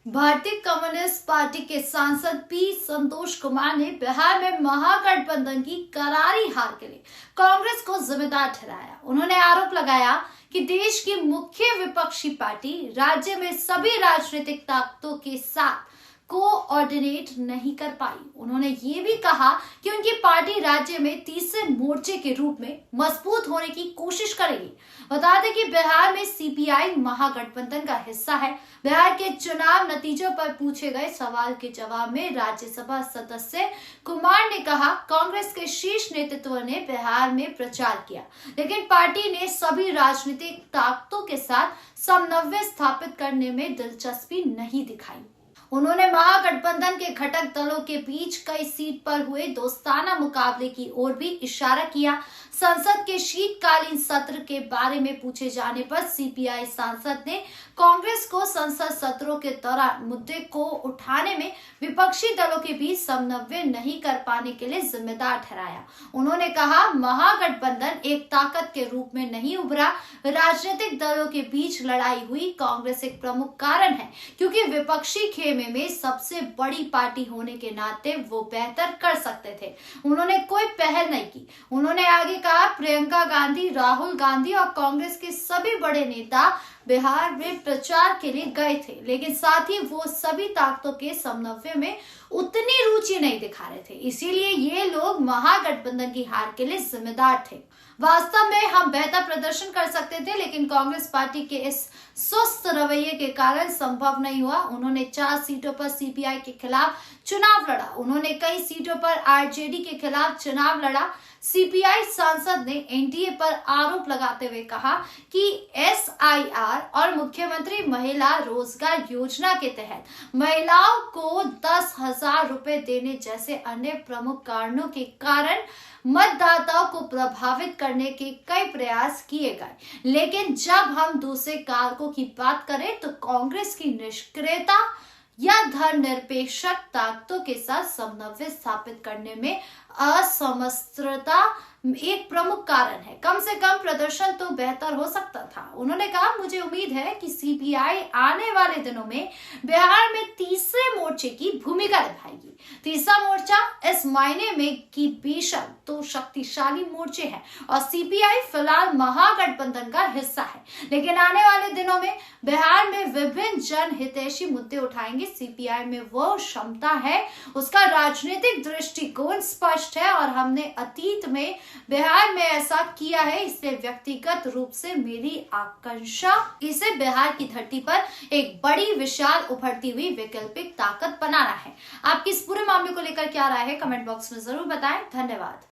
भारतीय communist party के सांसद पी संतोष कुमार ने बिहार में महागठबंधन की करारी हार के लिए कांग्रेस को जिम्मेदार ठहराया। उन्होंने आरोप लगाया कि देश की मुख्य विपक्षी पार्टी राज्य में सभी राजनीतिक ताकतों के साथ कोऑर्डिनेट नहीं कर पाई। उन्होंने ये भी कहा कि उनकी पार्टी राज्य में तीसरे मोर्चे के रूप में मजबूत होने की कोशिश करेगी। बता दें कि बिहार में सीपीआई महागठबंधन का हिस्सा है। बिहार के चुनाव नतीजों पर पूछे गए सवाल के जवाब में राज्यसभा सदस्य कुमार ने कहा, कांग्रेस के शीर्ष नेतृत्व ने बिहार में प्रचार किया, लेकिन पार्टी ने सभी राजनीतिक ताकतों के साथ समन्वय स्थापित करने में दिलचस्पी नहीं दिखाई। उन्होंने महागठबंधन के घटक दलों के बीच कई सीट पर हुए दोस्ताना मुकाबले की ओर भी इशारा किया। संसद के शीतकालीन सत्र के बारे में पूछे जाने पर सीपीआई सांसद ने कांग्रेस को संसद सत्रों के दौरान मुद्दे को उठाने में विपक्षी दलों के बीच समन्वय नहीं कर पाने के लिए जिम्मेदार ठहराया। उन्होंने कहा, महागठबंधन एक ताकत के रूप में नहीं उभरा, राजनीतिक दलों के बीच लड़ाई हुई। कांग्रेस एक प्रमुख कारण है क्योंकि विपक्षी खेमे में सबसे बड़ी पार्टी होने के नाते वो बेहतर कर सकते थे। उन्होंने कोई पहल नहीं की। उन्होंने आगे कहा, प्रियंका गांधी, राहुल गांधी और कांग्रेस के सभी बड़े नेता बिहार में प्रचार के लिए गए थे, लेकिन साथ ही वो सभी ताकतों के समन्वय में उतनी रुचि नहीं दिखा रहे थे। इसीलिए ये लोग महागठबंधन की हार के लिए जिम्मेदार थे। वास्तव में हम बेहतर प्रदर्शन कर सकते थे, लेकिन कांग्रेस पार्टी के इस सुस्त रवैये के कारण संभव नहीं हुआ। उन्होंने 4 सीटों पर सीपीआई के खिलाफ चुनाव लड़ा। उन्होंने कई सीटों पर आरजेडी के खिलाफ चुनाव लड़ा। सीपीआई सांसद ने एनडीए पर आरोप लगाते हुए कहा कि एसआईआर और मुख्यमंत्री महिला रोजगार योजना के तहत महिलाओं को 10,000 रुपए देने जैसे अन्य प्रमुख कारणों के कारण मतदाताओं को प्रभावित करने के कई प्रयास किए गए, लेकिन जब हम दूसरे कारकों की बात करें तो कांग्रेस की निष्क्रियता या धर्मनिरपेक्ष ताकतों के साथ समन्वय स्थापित करने में असमर्थता एक प्रमुख कारण है। कम से कम प्रदर्शन तो बेहतर हो सकता था। उन्होंने कहा, मुझे उम्मीद है कि सीपीआई आने वाले दिनों में बिहार में तीसरे मोर्चे की भूमिका निभाएगी। तीसरा मोर्चा इस मायने में कि बेशक तो शक्तिशाली मोर्चे हैं और सीपीआई फिलहाल महागठबंधन का हिस्सा है, लेकिन आने वाले दिनों में बिहार में विभिन्न जनहितैषी मुद्दे उठाएंगे। सीपीआई में वो क्षमता है, उसका राजनीतिक दृष्टिकोण स्पष्ट है और हमने अतीत में बिहार में ऐसा किया है। इसलिए व्यक्तिगत रूप से मेरी आकांक्षा इसे बिहार की धरती पर एक बड़ी विशाल उभरती हुई वैकल्पिक ताकत बनाना है। आपकी इस पूरे मामले को लेकर क्या राय है, कमेंट बॉक्स में जरूर बताएं। धन्यवाद।